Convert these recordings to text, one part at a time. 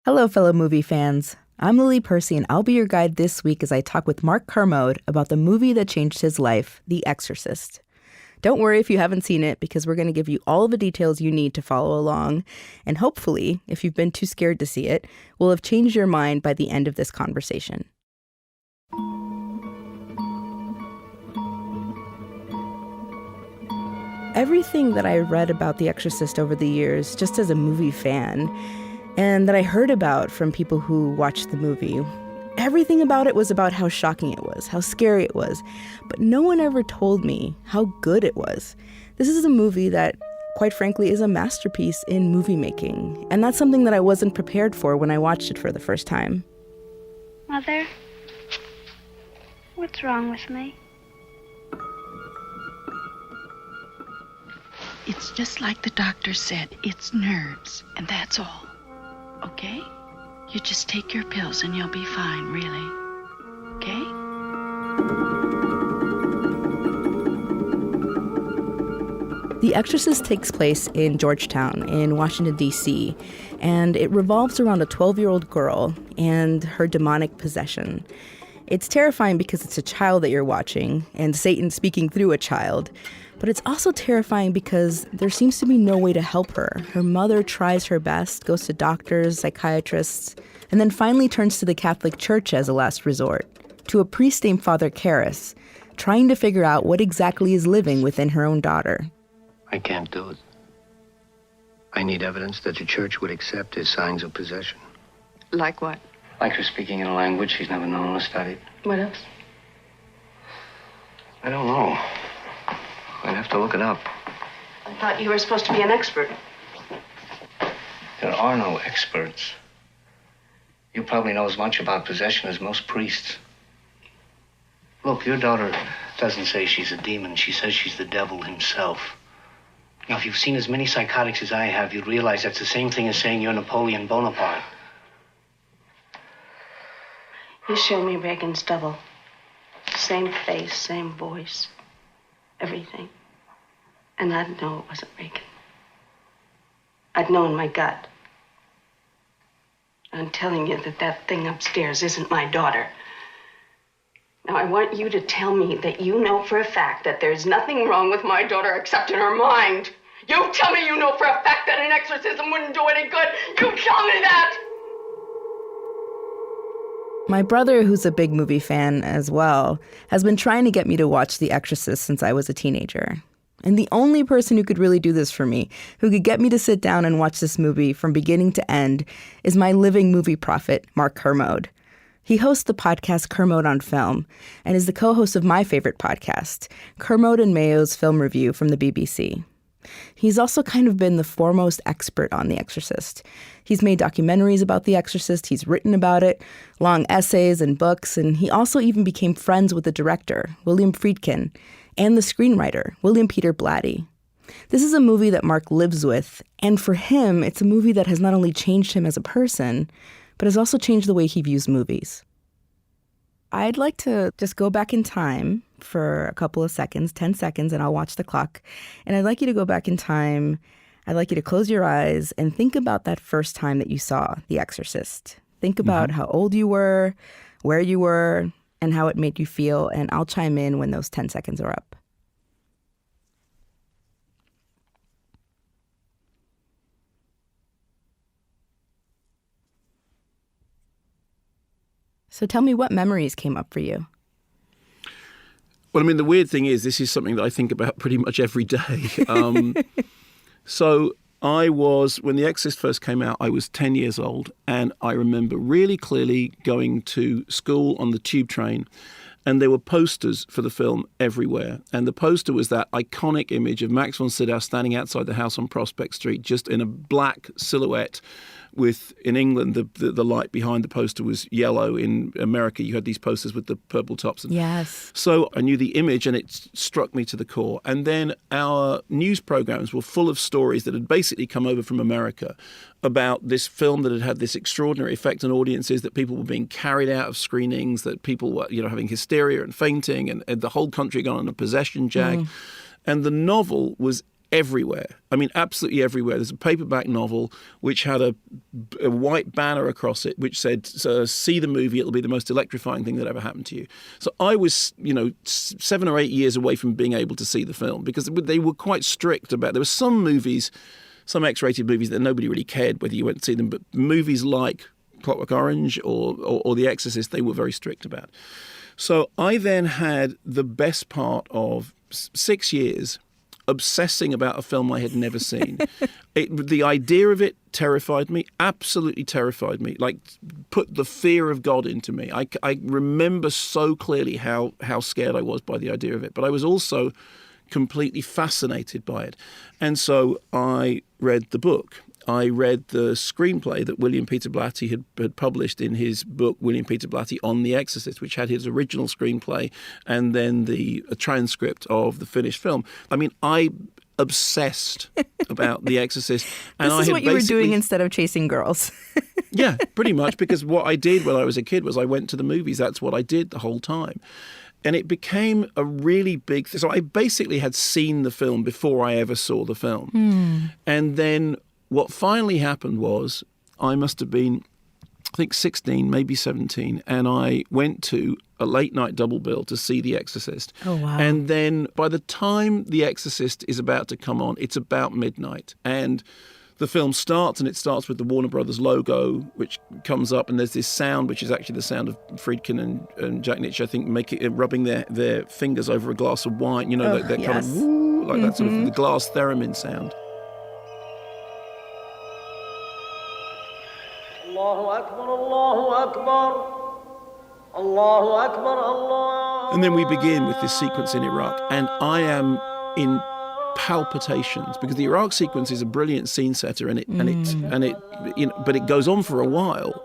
Hello, fellow movie fans. I'm Lily Percy, and I'll be your guide this week as I talk with Mark Kermode about the movie that changed his life, The Exorcist. Don't worry if you haven't seen it, because we're going to give you all the details you need to follow along. And hopefully, if you've been too scared to see it, we'll have changed your mind by the end of this conversation. Everything that I read about The Exorcist over the years, just as a movie fan, and that I heard about from people who watched the movie, everything about it was about how shocking it was, how scary it was, but no one ever told me how good it was. This is a movie that, quite frankly, is a masterpiece in movie making, and that's something that I wasn't prepared for when I watched it for the first time. Mother, what's wrong with me? It's just like the doctor said, it's nerves, and that's all. Okay? You just take your pills and you'll be fine, really. Okay? The Exorcist takes place in Georgetown in Washington, D.C., and it revolves around a 12-year-old girl and her demonic possession. It's terrifying because it's a child that you're watching, and Satan speaking through a child. But it's also terrifying because there seems to be no way to help her. Her mother tries her best, goes to doctors, psychiatrists, and then finally turns to the Catholic Church as a last resort, to a priest named Father Karras, trying to figure out what exactly is living within her own daughter. I can't do it. I need evidence that the church would accept as signs of possession. Like what? Like her speaking in a language she's never known or studied. What else? I don't know. I'd have to look it up. I thought you were supposed to be an expert. There are no experts. You probably know as much about possession as most priests. Look, your daughter doesn't say she's a demon. She says she's the devil himself. Now, if you've seen as many psychotics as I have, you'd realize that's the same thing as saying you're Napoleon Bonaparte. You showed me Reagan's double. Same face, same voice. Everything. And I'd know it wasn't Reagan. I'd know in my gut. I'm telling you that that thing upstairs isn't my daughter. Now, I want you to tell me that you know for a fact that there's nothing wrong with my daughter except in her mind. You tell me you know for a fact that an exorcism wouldn't do any good. You tell me that! My brother, who's a big movie fan as well, has been trying to get me to watch The Exorcist since I was a teenager. And the only person who could really do this for me, who could get me to sit down and watch this movie from beginning to end, is my living movie prophet, Mark Kermode. He hosts the podcast Kermode On Film and is the co-host of my favorite podcast, Kermode and Mayo's Film Review from the BBC. He's also kind of been the foremost expert on The Exorcist. He's made documentaries about The Exorcist, he's written about it, long essays and books, and he also even became friends with the director, William Friedkin, and the screenwriter, William Peter Blatty. This is a movie that Mark lives with, and for him, it's a movie that has not only changed him as a person, but has also changed the way he views movies. I'd like to just go back in time for a couple of seconds, 10 seconds, and I'll watch the clock. And I'd like you to go back in time. I'd like you to close your eyes and think about that first time that you saw The Exorcist. Think about how old you were, where you were, and how it made you feel. And I'll chime in when those 10 seconds are up. So tell me what memories came up for you. Well, I mean, the weird thing is this is something that I think about pretty much every day. So when The Exorcist first came out, I was 10 years old. And I remember really clearly going to school on the tube train. And there were posters for the film everywhere. And the poster was that iconic image of Max von Sydow standing outside the house on Prospect Street, just in a black silhouette with, in England, the light behind the poster was yellow. In America, you had these posters with the purple tops. Yes. So I knew the image and it struck me to the core. And then our news programs were full of stories that had basically come over from America about this film that had had this extraordinary effect on audiences, that people were being carried out of screenings, that people were, having hysteria and fainting, and the whole country had gone on a possession jag. And the novel was everywhere. I mean, absolutely everywhere. There's a paperback novel which had a white banner across it which said, see the movie, it'll be the most electrifying thing that ever happened to you. So I was, 7 or 8 years away from being able to see the film because they were quite strict about, there were some movies, some X-rated movies that nobody really cared whether you went to see them, but movies like Clockwork Orange or The Exorcist, they were very strict about. So I then had the best part of 6 years obsessing about a film I had never seen. The idea of it terrified me, absolutely terrified me, like put the fear of God into me. I remember so clearly how scared I was by the idea of it, but I was also completely fascinated by it. And so I read the book. I read the screenplay that William Peter Blatty had published in his book, William Peter Blatty on The Exorcist, which had his original screenplay and then a transcript of the finished film. I mean, I obsessed about The Exorcist. And this is what you were doing instead of chasing girls. Yeah, pretty much, because what I did when I was a kid was I went to the movies. That's what I did the whole time. And it became a really big thing. So I basically had seen the film before I ever saw the film. And then what finally happened was I must have been, I think, 16, maybe 17, and I went to a late-night double bill to see The Exorcist. Oh, wow. And then by the time The Exorcist is about to come on, it's about midnight. And the film starts, and it starts with the Warner Brothers logo, which comes up, and there's this sound, which is actually the sound of Friedkin and Jack Nitsch, I think, rubbing their fingers over a glass of wine, that kind of woo, like that sort of the glass theremin sound. Allahu Akbar, Allahu Akbar, Allahu Akbar, Allah. And then we begin with this sequence in Iraq, and I am in palpitations because the Iraq sequence is a brilliant scene setter, but it goes on for a while.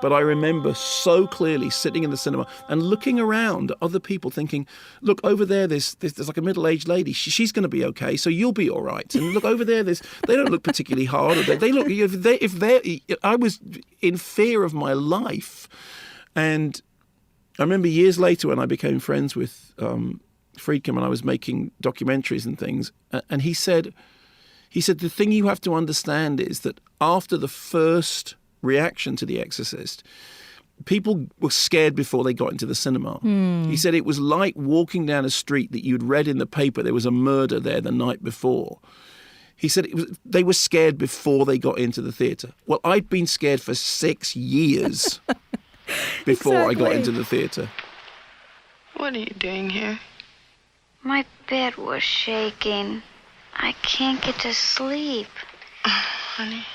But I remember so clearly sitting in the cinema and looking around at other people thinking, look, over there, there's like a middle-aged lady. She's going to be okay, so you'll be all right. And look, over there, they don't look particularly hard. They look, I was in fear of my life. And I remember years later when I became friends with Friedkin and I was making documentaries and things, and he said, the thing you have to understand is that after the first reaction to The Exorcist, people were scared before they got into the cinema. He said it was like walking down a street that you'd read in the paper there was a murder there the night before. He said they were scared before they got into the theatre. Well, I'd been scared for 6 years before I got into the theatre. What are you doing here? My bed was shaking. I can't get to sleep. Honey.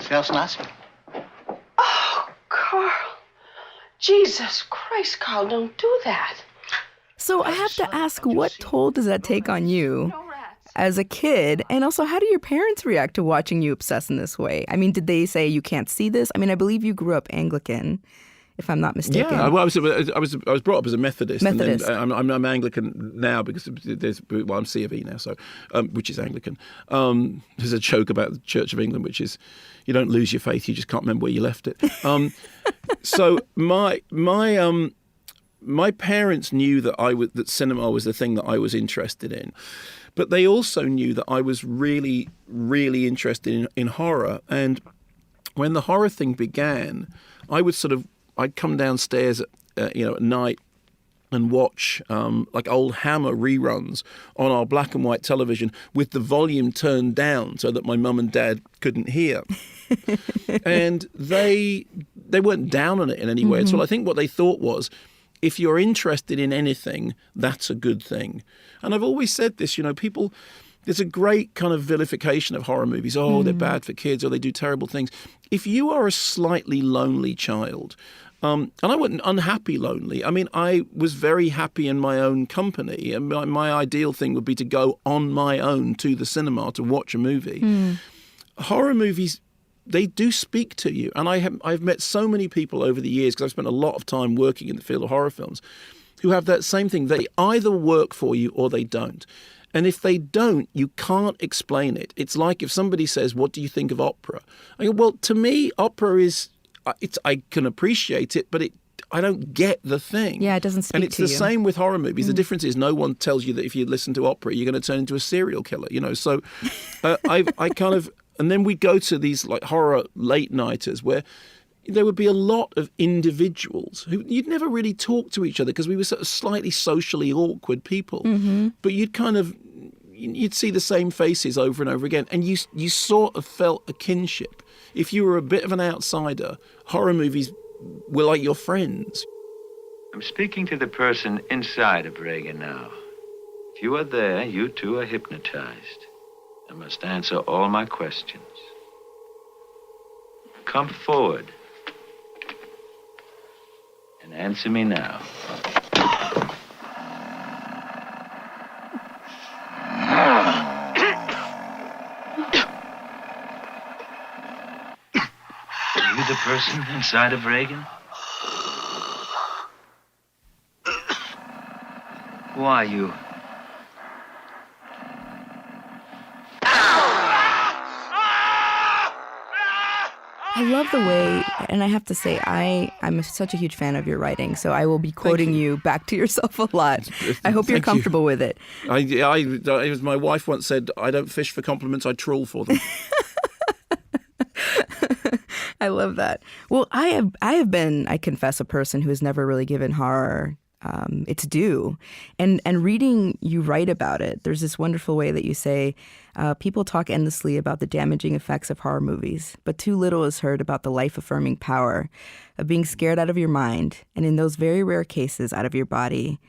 Smells nasty. Oh, Carl. Jesus Christ, Carl, don't do that. So I have to ask, what toll does that take on you as a kid? And also, how do your parents react to watching you obsess in this way? I mean, did they say you can't see this? I mean, I believe you grew up Anglican, if I'm not mistaken. Yeah, well, I was brought up as a Methodist. Methodist. And then I'm Anglican now because I'm C of E now, so which is Anglican. There's a joke about the Church of England, which is you don't lose your faith, you just can't remember where you left it. So my parents knew that that cinema was the thing that I was interested in, but they also knew that I was really, really interested in horror. And when the horror thing began, I'd come downstairs at night and watch like old Hammer reruns on our black and white television with the volume turned down so that my mum and dad couldn't hear. And they weren't down on it in any way. So I think what they thought was, if you're interested in anything, that's a good thing. And I've always said this, people, there's a great kind of vilification of horror movies. Oh, they're bad for kids, or they do terrible things. If you are a slightly lonely child And I wasn't unhappy lonely. I mean, I was very happy in my own company. And my ideal thing would be to go on my own to the cinema to watch a movie. Horror movies, they do speak to you. And I've met so many people over the years, because I've spent a lot of time working in the field of horror films, who have that same thing. They either work for you or they don't. And if they don't, you can't explain it. It's like if somebody says, what do you think of opera? I go, well, to me, opera is... I can appreciate it, but I don't get the thing. Yeah, it doesn't speak to you. And it's the same with horror movies. The difference is no one tells you that if you listen to opera, you're going to turn into a serial killer, So I kind of... And then we go to these like horror late-nighters where there would be a lot of individuals who you'd never really talk to each other because we were sort of slightly socially awkward people. But you'd see the same faces over and over again, and you sort of felt a kinship. If you were a bit of an outsider, horror movies were like your friends. I'm speaking to the person inside of Reagan now. If you are there, you too are hypnotized and must answer all my questions. Come forward and answer me now. Are you the person inside of Reagan? Who are you? I love the way, and I have to say, I'm such a huge fan of your writing, so I will be quoting you back to yourself a lot. I hope you're comfortable with it. As my wife once said, I don't fish for compliments, I trawl for them. I love that. Well, I have been, I confess, a person who has never really given horror its due. And reading you write about it, there's this wonderful way that you say, people talk endlessly about the damaging effects of horror movies, but too little is heard about the life-affirming power of being scared out of your mind, and in those very rare cases, out of your body.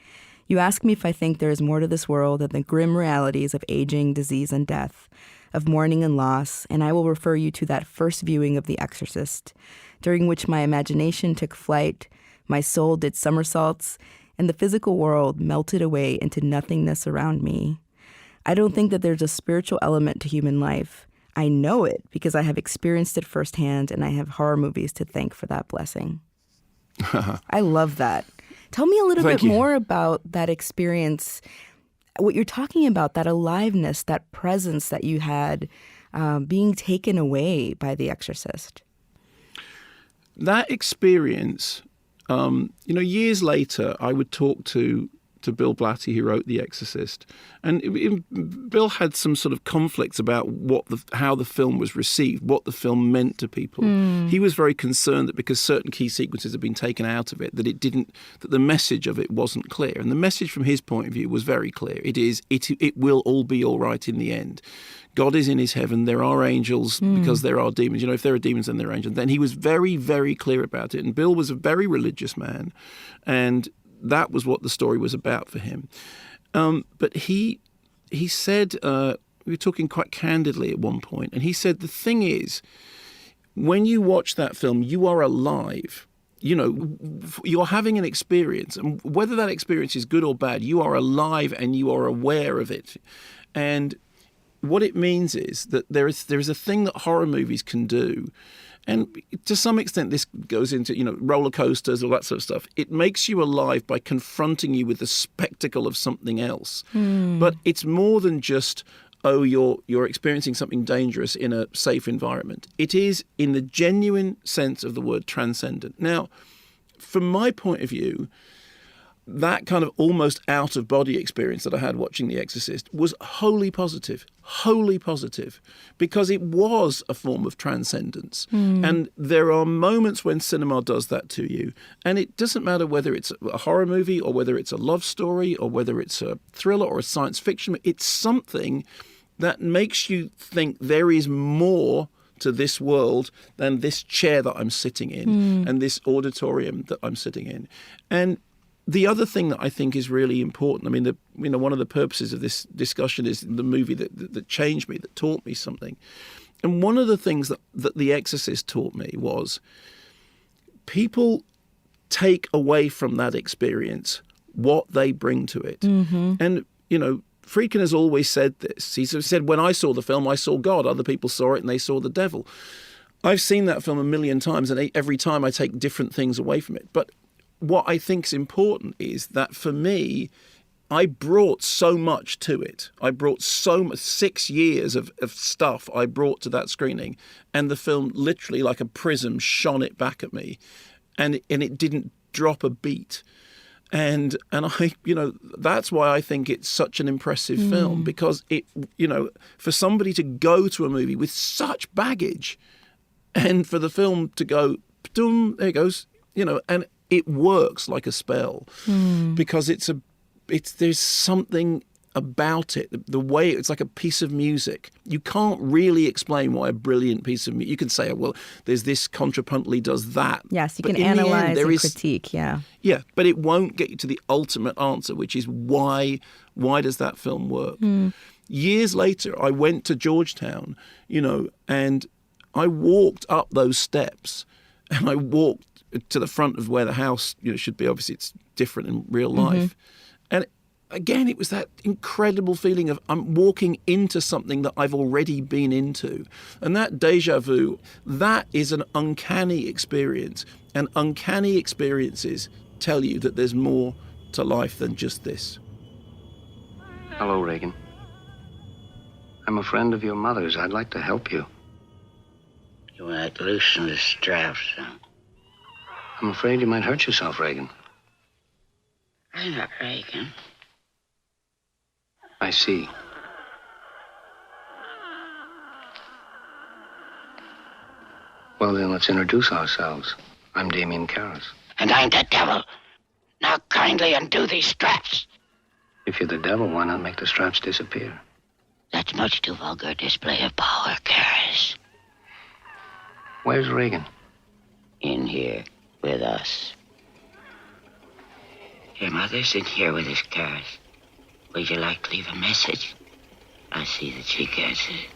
You ask me if I think there is more to this world than the grim realities of aging, disease, and death, of mourning and loss, and I will refer you to that first viewing of The Exorcist, during which my imagination took flight, my soul did somersaults, and the physical world melted away into nothingness around me. I don't think that there's a spiritual element to human life. I know it because I have experienced it firsthand, and I have horror movies to thank for that blessing. I love that. Tell me a little bit more about that experience, what you're talking about, that aliveness, that presence that you had being taken away by The Exorcist. That experience, years later, I would talk to Bill Blatty, who wrote The Exorcist, and Bill had some sort of conflicts about how the film was received, what the film meant to people. He was very concerned that because certain key sequences had been taken out of it, that the message of it wasn't clear. And the message from his point of view was very clear. It will all be all right in the end. God is in his heaven. There are angels because there are demons. If there are demons, then there are angels. Then he was very, very clear about it. And Bill was a very religious man, and that was what the story was about for him. But he said, we were talking quite candidly at one point, and he said, the thing is, when you watch that film, you are alive. You're having an experience, and whether that experience is good or bad, you are alive and you are aware of it. And what it means is that there is a thing that horror movies can do. And to some extent, this goes into, roller coasters, all that sort of stuff. It makes you alive by confronting you with the spectacle of something else. But it's more than just, you're experiencing something dangerous in a safe environment. It is, in the genuine sense of the word, transcendent. Now, from my point of view, that kind of almost out-of-body experience that I had watching The Exorcist was wholly positive, because it was a form of transcendence. And there are moments when cinema does that to you, and it doesn't matter whether it's a horror movie or whether it's a love story or whether it's a thriller or a science fiction. It's something that makes you think there is more to this world than this chair that I'm sitting in and this auditorium that I'm sitting in. And the other thing that I think is really important, one of the purposes of this discussion is the movie that changed me, that taught me something. And one of the things that The Exorcist taught me was people take away from that experience what they bring to it. And, Friedkin has always said this. He said, when I saw the film, I saw God. Other people saw it and they saw the devil. I've seen that film a million times, and every time I take different things away from it. But what I think is important is that for me, I brought so much to it. I brought so much, 6 years of stuff I brought to that screening, and the film literally like a prism shone it back at me, and it didn't drop a beat. And I, that's why I think it's such an impressive film, because it, for somebody to go to a movie with such baggage, and for the film to go, boom, there it goes, and it works like a spell, because there's something about it, the way it's like a piece of music. You can't really explain why a brilliant piece of music. You can say, well, there's this contrapuntally does that. Yes, you can analyze and critique, yeah. Yeah, but it won't get you to the ultimate answer, which is why does that film work? Years later, I went to Georgetown, and I walked up those steps, and I walked to the front of where the house, should be. Obviously, it's different in real life. And again, it was that incredible feeling of I'm walking into something that I've already been into. And that déjà vu, that is an uncanny experience. And uncanny experiences tell you that there's more to life than just this. Hello, Reagan. I'm a friend of your mother's. I'd like to help you. You want to loosen the straps, huh? I'm afraid you might hurt yourself, Reagan. I'm not Reagan. I see. Well, then, let's introduce ourselves. I'm Damien Karras. And I'm the devil. Now kindly undo these straps. If you're the devil, why not make the straps disappear? That's much too vulgar a display of power, Karras. Where's Reagan? In here with us. Your mother's in here with us, Karras. Would you like to leave a message? I'll see that she gets it.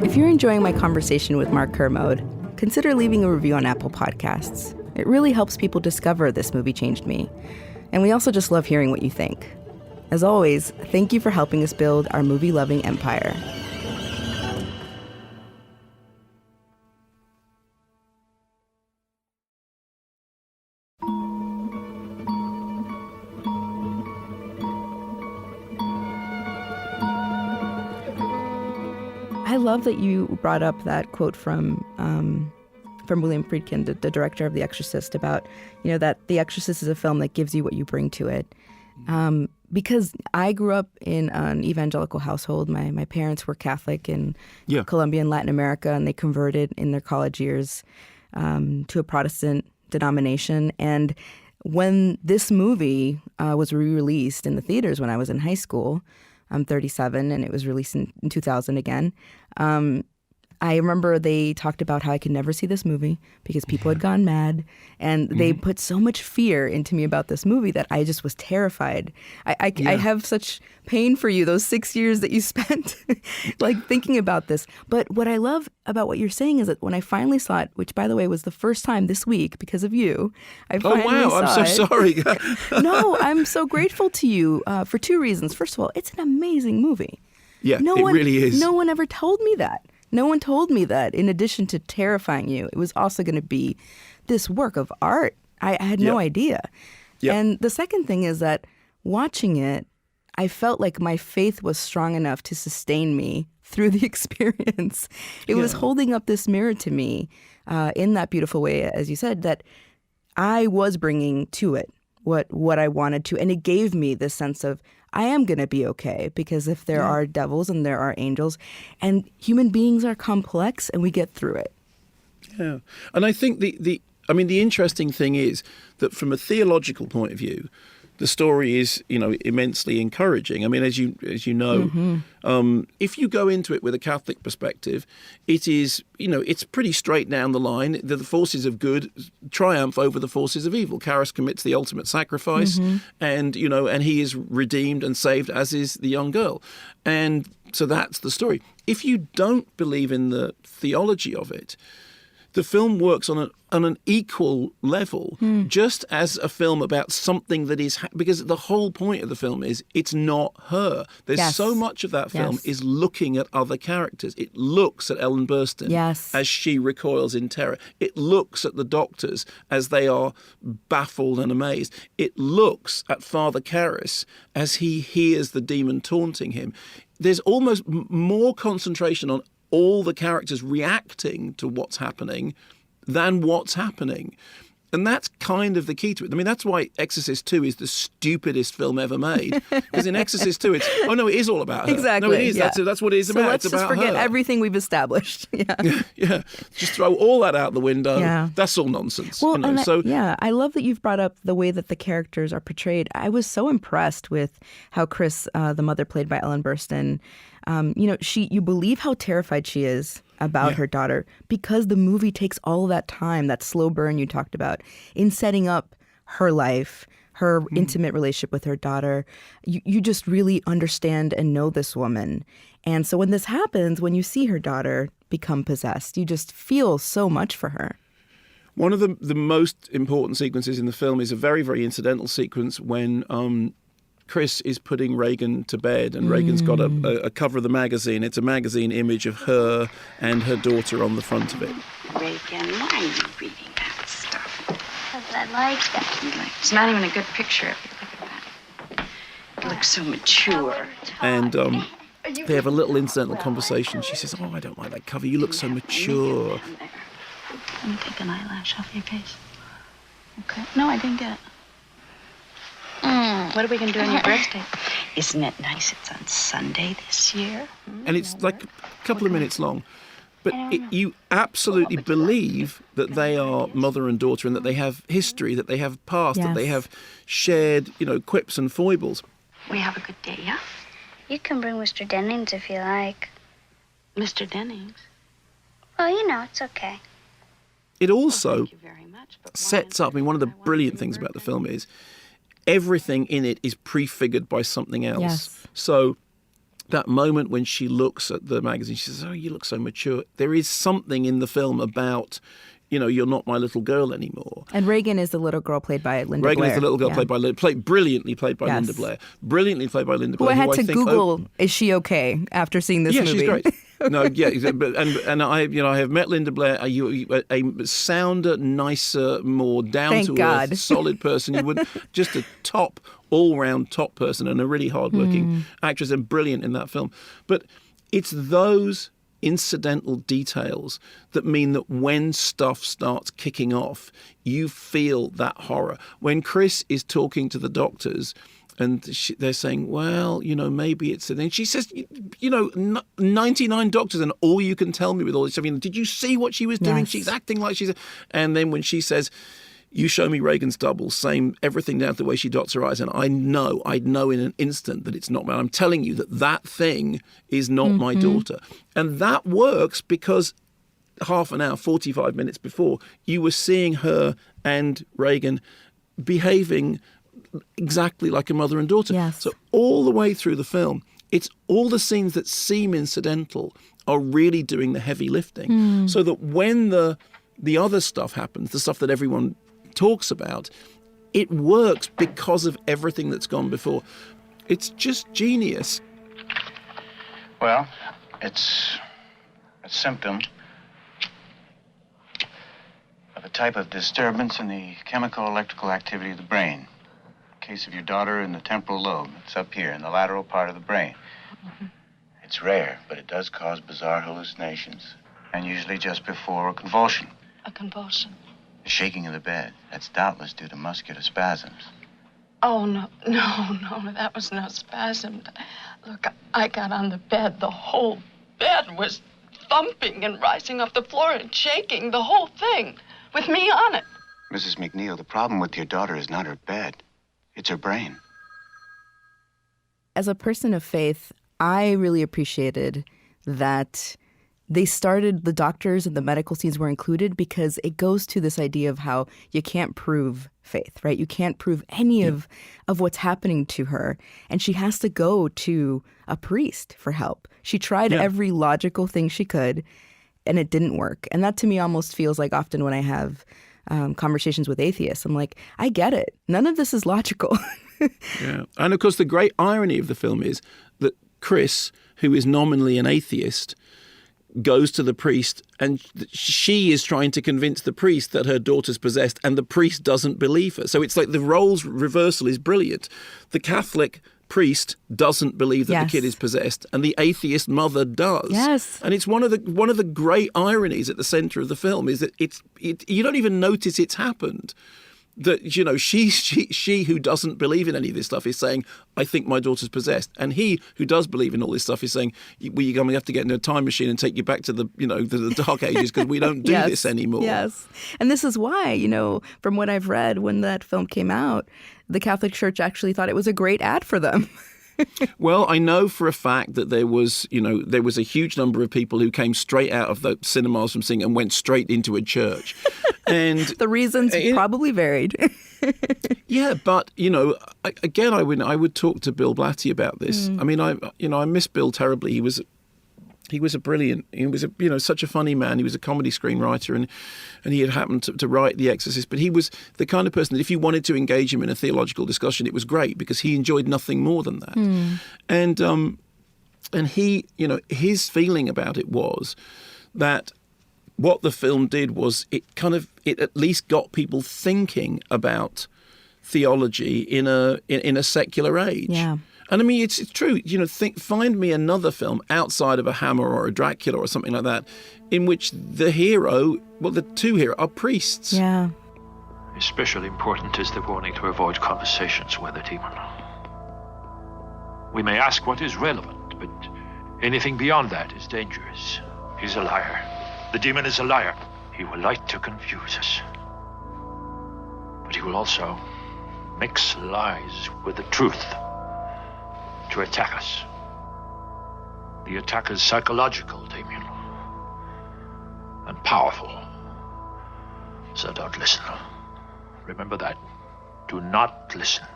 If you're enjoying my conversation with Mark Kermode, consider leaving a review on Apple Podcasts. It really helps people discover This Movie Changed Me. And we also just love hearing what you think. As always, thank you for helping us build our movie-loving empire. I love that you brought up that quote from William Friedkin, the director of The Exorcist, about, that The Exorcist is a film that gives you what you bring to it. Because I grew up in an evangelical household. My parents were Catholic in Colombia and Latin America, and they converted in their college years to a Protestant denomination. And when this movie was re-released in the theaters when I was in high school, I'm 37, and it was released in 2000 again. I remember they talked about how I could never see this movie because people had gone mad, and they put so much fear into me about this movie that I just was terrified. I have such pain for you, those 6 years that you spent thinking about this. But what I love about what you're saying is that when I finally saw it, which by the way was the first time this week because of you, I finally saw I'm so sorry. No, I'm so grateful to you for two reasons. First of all, it's an amazing movie. Yeah, it really is. No one ever told me that. No one told me that in addition to terrifying you, it was also going to be this work of art. I had no idea. Yep. And the second thing is that watching it, I felt like my faith was strong enough to sustain me through the experience. It was holding up this mirror to me in that beautiful way, as you said, that I was bringing to it what I wanted to. And it gave me this sense of, I am going to be okay, because if there are devils and there are angels, and human beings are complex, and we get through it. Yeah. And I think the interesting thing is that from a theological point of view, the story is, immensely encouraging. I mean, as you know, if you go into it with a Catholic perspective, it is, it's pretty straight down the line. The forces of good triumph over the forces of evil. Karras commits the ultimate sacrifice, and he is redeemed and saved, as is the young girl. And so that's the story. If you don't believe in the theology of it, the film works on an equal level, just as a film about something that is... because the whole point of the film is it's not her. There's so much of that film is looking at other characters. It looks at Ellen Burstyn as she recoils in terror. It looks at the doctors as they are baffled and amazed. It looks at Father Karras as he hears the demon taunting him. There's almost more concentration on all the characters reacting to what's happening than what's happening. And that's kind of the key to it. I mean, that's why Exorcist 2 is the stupidest film ever made. Because in Exorcist 2, it's, it is all about her. Exactly. No, it is. Yeah. That's what it is about. So let's it's just about forget her. everything we've established. Yeah. Just throw all that out the window. Yeah. That's all nonsense. Well, I love that you've brought up the way that the characters are portrayed. I was so impressed with how Chris, the mother played by Ellen Burstyn, you believe how terrified she is about her daughter because the movie takes all that time, that slow burn you talked about, in setting up her life, her intimate relationship with her daughter. You just really understand and know this woman. And so when this happens, when you see her daughter become possessed, you just feel so much for her. One of the most important sequences in the film is a very, very incidental sequence when Chris is putting Reagan to bed, and Reagan's got a cover of the magazine. It's a magazine image of her and her daughter on the front of it. Reagan, why are you reading that stuff? Because I like that. It's not even a good picture of you. Look at that. You look so mature. And they have a little incidental conversation. She says, "Oh, I don't like that cover. You look so mature." Let me take an eyelash off your face. Okay. No, I didn't get it. What are we going to do on your birthday? Isn't it nice it's on Sunday this year? And it's like a couple of minutes long. But you absolutely believe that they are mother and daughter and that they have history, that they have past, that they have shared, quips and foibles. We have a good day, yeah? You can bring Mr. Dennings if you like. Mr. Dennings? Well, it's okay. It also sets up, one of the brilliant things about the film is everything in it is prefigured by something else. Yes. So that moment when she looks at the magazine, she says, "Oh, you look so mature." There is something in the film about, you're not my little girl anymore. And Reagan is the little girl played by Linda Blair. Reagan is the little girl brilliantly played by Linda Blair. Brilliantly played by Linda Blair. Who I had to Google, is she okay, after seeing this movie? Yeah, she's great. No, yeah, and I have met Linda Blair. A sounder, nicer, more down to earth, solid person. You would just a all-round top person and a really hard-working actress, and brilliant in that film. But it's those incidental details that mean that when stuff starts kicking off, you feel that horror. When Chris is talking to the doctors, and they're saying, well, maybe it's... And she says, 99 doctors, and all you can tell me with all this stuff, did you see what she was doing? Yes. She's acting like she's... And then when she says, you show me Reagan's double, same, everything down to the way she dots her eyes, and I'd know in an instant that it's not mine. I'm telling you that thing is not my daughter. And that works because half an hour, 45 minutes before, you were seeing her and Reagan behaving exactly like a mother and daughter. Yes. So all the way through the film, it's all the scenes that seem incidental are really doing the heavy lifting. So that when the other stuff happens, the stuff that everyone talks about, it works because of everything that's gone before. It's just genius. Well, it's a symptom of a type of disturbance in the chemical electrical activity of the brain. In the case of your daughter in the temporal lobe, it's up here in the lateral part of the brain. It's rare, but it does cause bizarre hallucinations, and usually just before a convulsion. A convulsion? The shaking of the bed. That's doubtless due to muscular spasms. Oh, no, that was no spasm. Look, I got on the bed. The whole bed was thumping and rising off the floor and shaking, the whole thing, with me on it. Mrs. McNeil, the problem with your daughter is not her bed. It's her brain. As a person of faith, I really appreciated that the doctors and the medical scenes were included, because it goes to this idea of how you can't prove faith, right? You can't prove any of what's happening to her. And she has to go to a priest for help. She tried every logical thing she could, and it didn't work. And that to me almost feels like often when I have conversations with atheists, I'm like, I get it. None of this is logical. Yeah. And of course, the great irony of the film is that Chris, who is nominally an atheist, goes to the priest, and she is trying to convince the priest that her daughter's possessed, and the priest doesn't believe her. So it's like the roles reversal is brilliant. The Catholic priest doesn't believe that the kid is possessed, and the atheist mother does. Yes. And it's one of the great ironies at the center of the film is that you don't even notice it's happened. That, you know, she who doesn't believe in any of this stuff is saying, I think my daughter's possessed. And he who does believe in all this stuff is saying, well, you're going to have to get in a time machine and take you back to the dark ages, because we don't do this anymore. Yes. And this is why, you know, from what I've read, when that film came out, the Catholic Church actually thought it was a great ad for them. Well, I know for a fact that there was a huge number of people who came straight out of the cinemas from seeing and went straight into a church. And the reasons probably varied. Yeah, but, you know, again, I would talk to Bill Blatty about this. I mean, I miss Bill terribly. He was such a funny man. He was a comedy screenwriter, and he had happened to write The Exorcist. But he was the kind of person that if you wanted to engage him in a theological discussion, it was great, because he enjoyed nothing more than that. And he, you know, his feeling about it was that what the film did was it at least got people thinking about theology in a secular age. Yeah. And I mean, it's true. You know, find me another film outside of a Hammer or a Dracula or something like that, in which the two heroes are priests. Yeah. Especially important is the warning to avoid conversations with the demon. We may ask what is relevant, but anything beyond that is dangerous. He's a liar. The demon is a liar. He will like to confuse us. But he will also mix lies with the truth to attack us. The attack is psychological, Damien, and powerful. So don't listen. Remember that. Do not listen.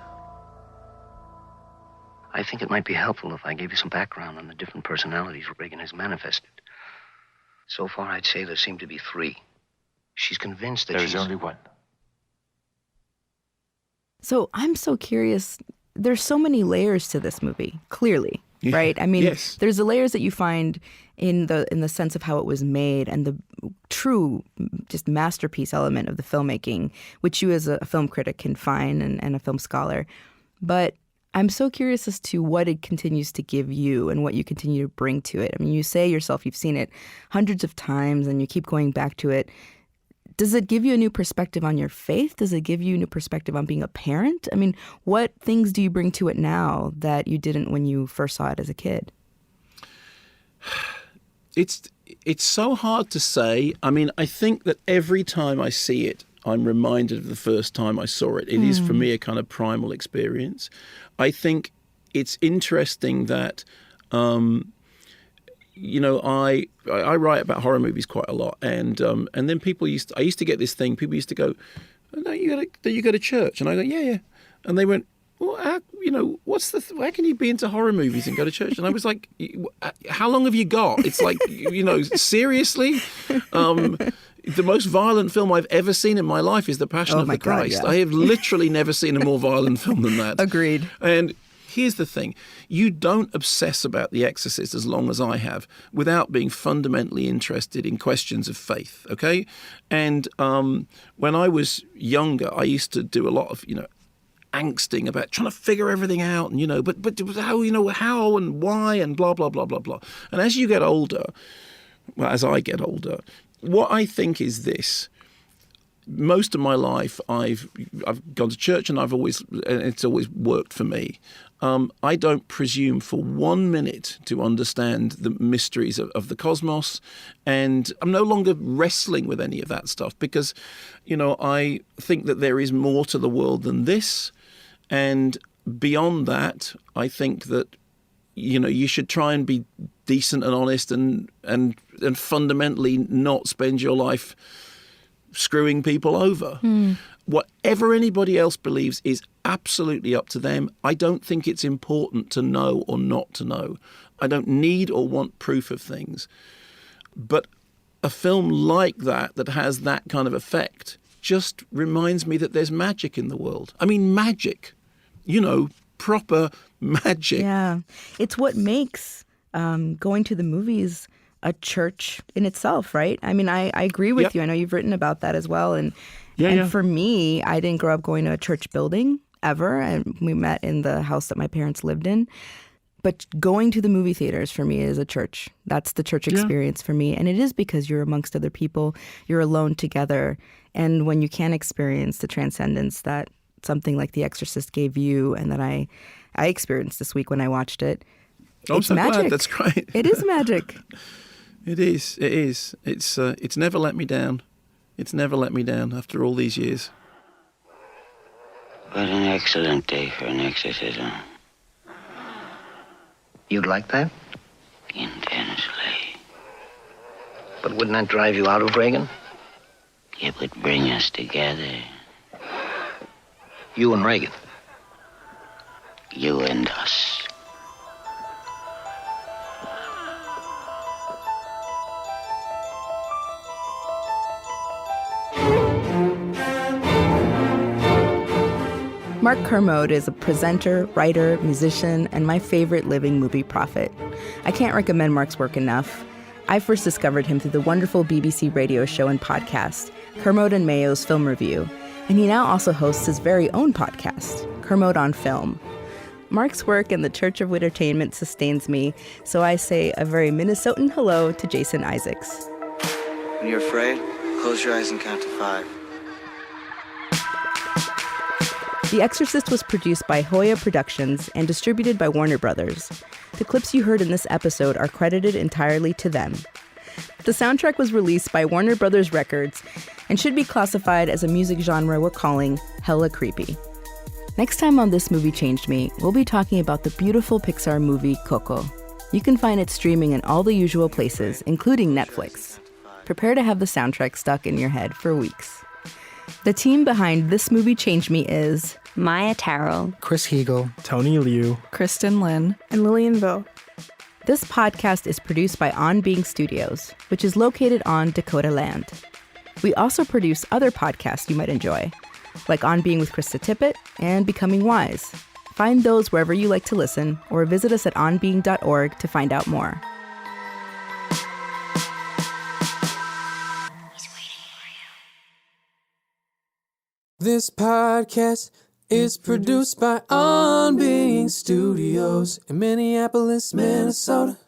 I think it might be helpful if I gave you some background on the different personalities Reagan has manifested. So far, I'd say there seem to be 3. She's convinced that There's only one. So I'm so curious. There's so many layers to this movie, clearly, right? I mean, there's the layers that you find in the sense of how it was made, and the true just masterpiece element of the filmmaking, which you as a film critic can find and a film scholar. But I'm so curious as to what it continues to give you and what you continue to bring to it. I mean, you say yourself you've seen it hundreds of times and you keep going back to it. Does it give you a new perspective on your faith? Does it give you a new perspective on being a parent? I mean, what things do you bring to it now that you didn't when you first saw it as a kid? It's so hard to say. I mean, I think that every time I see it, I'm reminded of the first time I saw it. It is, for me, a kind of primal experience. I think it's interesting that, you know, I write about horror movies quite a lot, and then I used to get this thing. People used to go, oh, "No, you go to church," and I go, "Yeah," and they went, "Well, how can you be into horror movies and go to church?" And I was like, "How long have you got?" It's like, you know, seriously. The most violent film I've ever seen in my life is The Passion of the Christ. God, yeah. I have literally never seen a more violent film than that. Agreed. And here's the thing. You don't obsess about The Exorcist as long as I have without being fundamentally interested in questions of faith, okay? And when I was younger, I used to do a lot of, you know, angsting about trying to figure everything out, and, you know, but how and why and blah, blah, blah, blah, blah. And as you get older, well, as I get older, what I think is this: most of my life, I've gone to church, and it's always worked for me. I don't presume for 1 minute to understand the mysteries of the cosmos, and I'm no longer wrestling with any of that stuff because, you know, I think that there is more to the world than this. And beyond that, I think that, you should try and be decent and honest and fundamentally not spend your life screwing people over. Whatever anybody else believes is absolutely up to them. I don't think it's important to know or not to know. I don't need or want proof of things. But a film like that has that kind of effect just reminds me that there's magic in the world. I mean, magic, proper magic. Yeah. It's what makes going to the movies a church in itself, right? I mean, I agree with you. I know you've written about that as well. And for me, I didn't grow up going to a church building ever. And we met in the house that my parents lived in. But going to the movie theaters for me is a church. That's the church experience for me. And it is because you're amongst other people. You're alone together. And when you can experience the transcendence that something like The Exorcist gave you and that I experienced this week when I watched it, it's so magic. Glad. That's great. It is magic. It is. It's never let me down. It's never let me down after all these years. What an excellent day for an exorcism. You'd like that? Intensely. But wouldn't that drive you out of Reagan? It would bring us together. You and Reagan? You and us. Mark Kermode is a presenter, writer, musician, and my favorite living movie prophet. I can't recommend Mark's work enough. I first discovered him through the wonderful BBC radio show and podcast, Kermode and Mayo's Film Review, and he now also hosts his very own podcast, Kermode On Film. Mark's work in the Church of Entertainment sustains me, so I say a very Minnesotan hello to Jason Isaacs. When you're afraid, close your eyes and count to 5. The Exorcist was produced by Hoya Productions and distributed by Warner Brothers. The clips you heard in this episode are credited entirely to them. The soundtrack was released by Warner Brothers Records and should be classified as a music genre we're calling hella creepy. Next time on This Movie Changed Me, we'll be talking about the beautiful Pixar movie Coco. You can find it streaming in all the usual places, including Netflix. Prepare to have the soundtrack stuck in your head for weeks. The team behind This Movie Changed Me is Maya Tarrell, Chris Heagle, Tony Liu, Kristen Lin, and Lillian Vo. This podcast is produced by On Being Studios, which is located on Dakota land. We also produce other podcasts you might enjoy, like On Being with Krista Tippett and Becoming Wise. Find those wherever you like to listen, or visit us at onbeing.org to find out more. This podcast is produced by On Being Studios in Minneapolis, Minnesota.